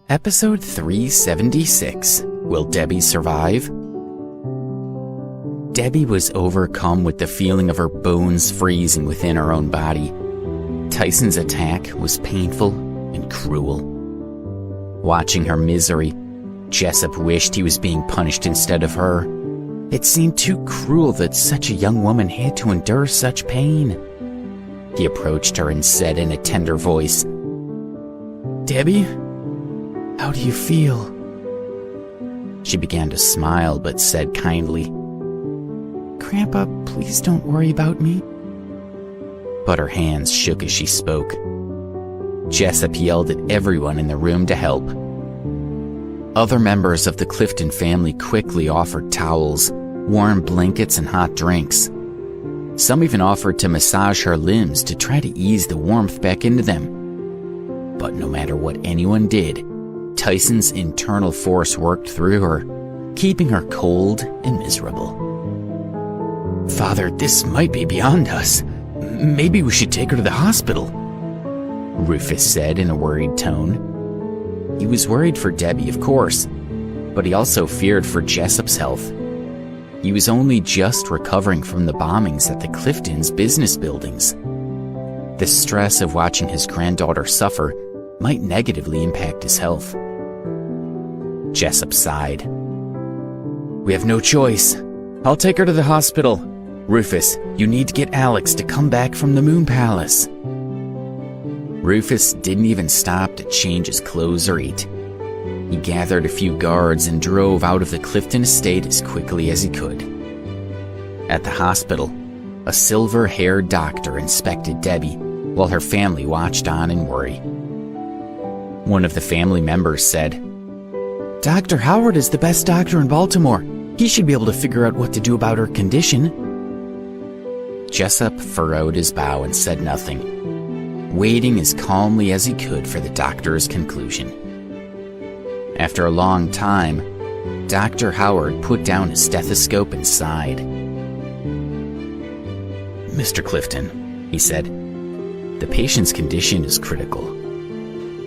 Episode 376. Will Debbie survive? Debbie was overcome with the feeling of her bones freezing within her own body. Tyson's attack was painful and cruel. Watching her misery, Jessup wished he was being punished instead of her. It seemed too cruel that such a young woman had to endure such pain. He approached her and said in a tender voice, "Debbie, how do you feel?" She began to smile but said kindly, "Grandpa, please don't worry about me." But her hands shook as she spoke. Jessup yelled at everyone in the room to help. Other members of the Clifton family quickly offered towels, warm blankets, and hot drinks. Some even offered to massage her limbs to try to ease the warmth back into them. But no matter what anyone did, Tyson's internal force worked through her, keeping her cold and miserable. "Father, this might be beyond us. Maybe we should take her to the hospital," Rufus said in a worried tone. He was worried for Debbie, of course, but he also feared for Jessup's health. He was only just recovering from the bombings at the Clifton's business buildings. The stress of watching his granddaughter suffer might negatively impact his health. Jessup sighed. "We have no choice. I'll take her to the hospital. Rufus, you need to get Alex to come back from the Moon Palace." Rufus didn't even stop to change his clothes or eat. He gathered a few guards and drove out of the Clifton estate as quickly as he could. At the hospital, a silver-haired doctor inspected Debbie while her family watched on in worry. One of the family members said, "Dr. Howard is the best doctor in Baltimore. He should be able to figure out what to do about her condition." Jessup furrowed his brow and said nothing, waiting as calmly as he could for the doctor's conclusion. After a long time, Dr. Howard put down his stethoscope and sighed. "Mr. Clifton," he said, "the patient's condition is critical.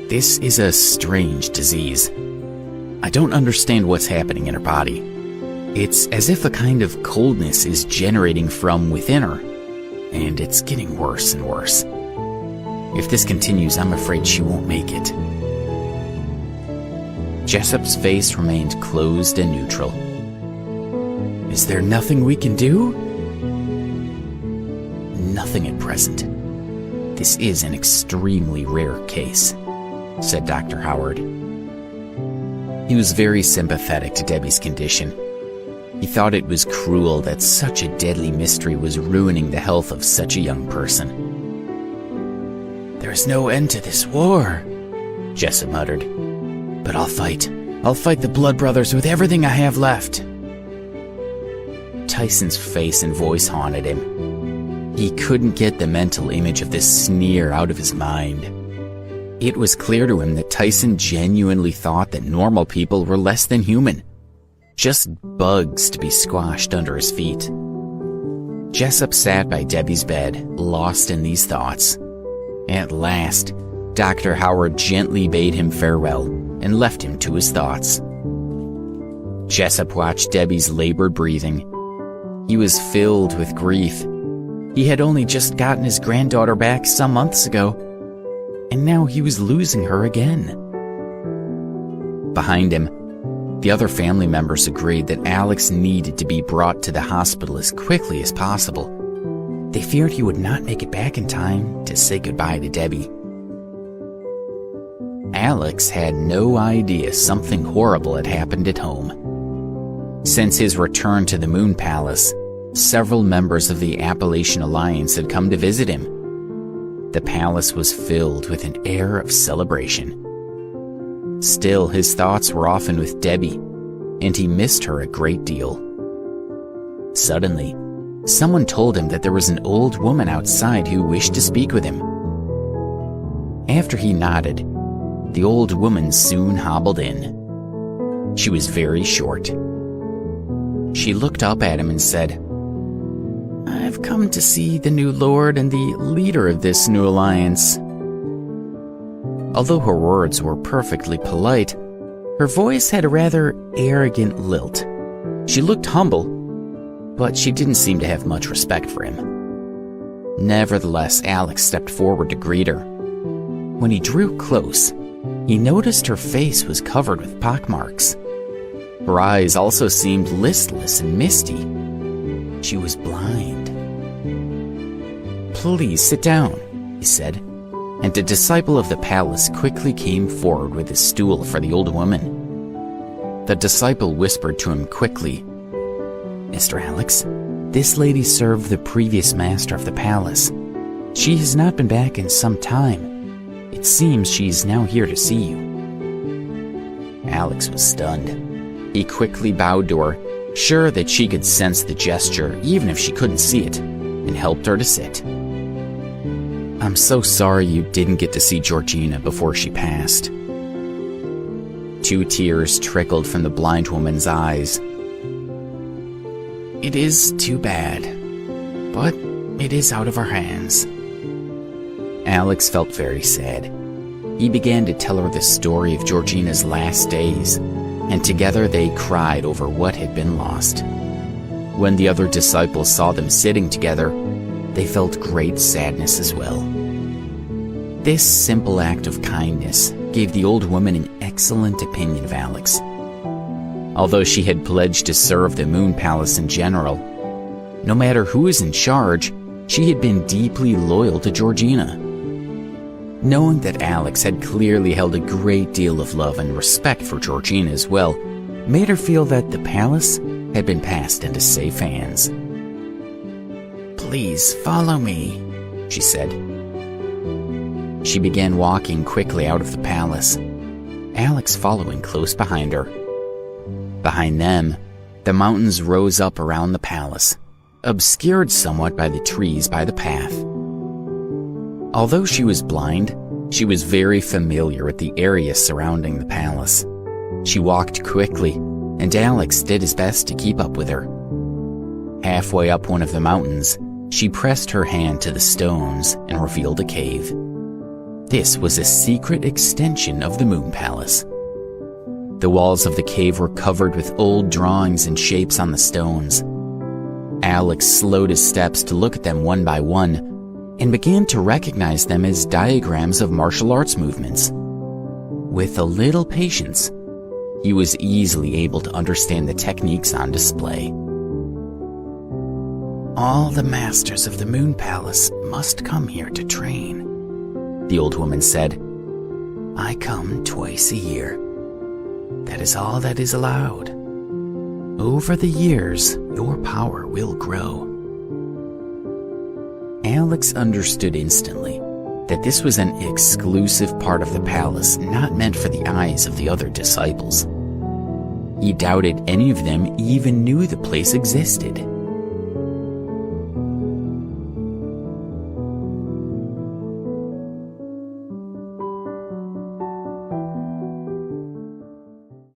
This is a strange disease. I don't understand what's happening in her body. It's as if a kind of coldness is generating from within her, and it's getting worse and worse. If this continues, I'm afraid she won't make it." Jessup's face remained closed and neutral. "Is there nothing we can do?" "Nothing at present. This is an extremely rare case," said Dr. Howard. He was very sympathetic to Debbie's condition. He thought it was cruel that such a deadly mystery was ruining the health of such a young person. "There's no end to this war," Jessup muttered. "But I'll fight. I'll fight the Blood Brothers with everything I have left." Tyson's face and voice haunted him. He couldn't get the mental image of this sneer out of his mind. It was clear to him that Tyson genuinely thought that normal people were less than human, just bugs to be squashed under his feet. Jessup sat by Debbie's bed, lost in these thoughts. At last, Dr. Howard gently bade him farewell and left him to his thoughts. Jessup watched Debbie's labored breathing. He was filled with grief. He had only just gotten his granddaughter back some months ago, and now he was losing her again. Behind him, the other family members agreed that Alex needed to be brought to the hospital as quickly as possible. They feared he would not make it back in time to say goodbye to Debbie. Alex had no idea something horrible had happened at home. Since his return to the Moon Palace, several members of the Appalachian Alliance had come to visit him. The palace was filled with an air of celebration. Still, his thoughts were often with Debbie, and he missed her a great deal. Suddenly, someone told him that there was an old woman outside who wished to speak with him. After he nodded, the old woman soon hobbled in. She was very short. She looked up at him and said, "I've come to see the new lord and the leader of this new alliance." Although her words were perfectly polite, her voice had a rather arrogant lilt. She looked humble, but she didn't seem to have much respect for him. Nevertheless, Alex stepped forward to greet her. When he drew close, he noticed her face was covered with pockmarks. Her eyes also seemed listless and misty. She was blind. "Please sit down," he said, and a disciple of the palace quickly came forward with a stool for the old woman. The disciple whispered to him quickly, "Mr. Alex, this lady served the previous master of the palace. She has not been back in some time. It seems she's now here to see you." Alex was stunned. He quickly bowed to her, sure that she could sense the gesture even if she couldn't see it, and helped her to sit. "I'm so sorry you didn't get to see Georgina before she passed." 2 tears trickled from the blind woman's eyes. "It is too bad, but it is out of our hands." Alex felt very sad. He began to tell her the story of Georgina's last days, and together they cried over what had been lost. When the other disciples saw them sitting together, they felt great sadness as well. This simple act of kindness gave the old woman an excellent opinion of Alex. Although she had pledged to serve the Moon Palace in general, no matter who was in charge, she had been deeply loyal to Georgina. Knowing that Alex had clearly held a great deal of love and respect for Georgina as well, made her feel that the palace had been passed into safe hands. "Please follow me," she said. She began walking quickly out of the palace, Alex following close behind her. Behind them, the mountains rose up around the palace, obscured somewhat by the trees by the path. Although she was blind, she was very familiar with the area surrounding the palace. She walked quickly, and Alex did his best to keep up with her. Halfway up one of the mountains, she pressed her hand to the stones and revealed a cave. This was a secret extension of the Moon Palace. The walls of the cave were covered with old drawings and shapes on the stones. Alex slowed his steps to look at them one by one, and began to recognize them as diagrams of martial arts movements. With a little patience, he was easily able to understand the techniques on display. "All the masters of the Moon Palace must come here to train," the old woman said. "I come twice a year. That is all that is allowed. Over the years, your power will grow." Alex understood instantly that this was an exclusive part of the palace not meant for the eyes of the other disciples. He doubted any of them even knew the place existed.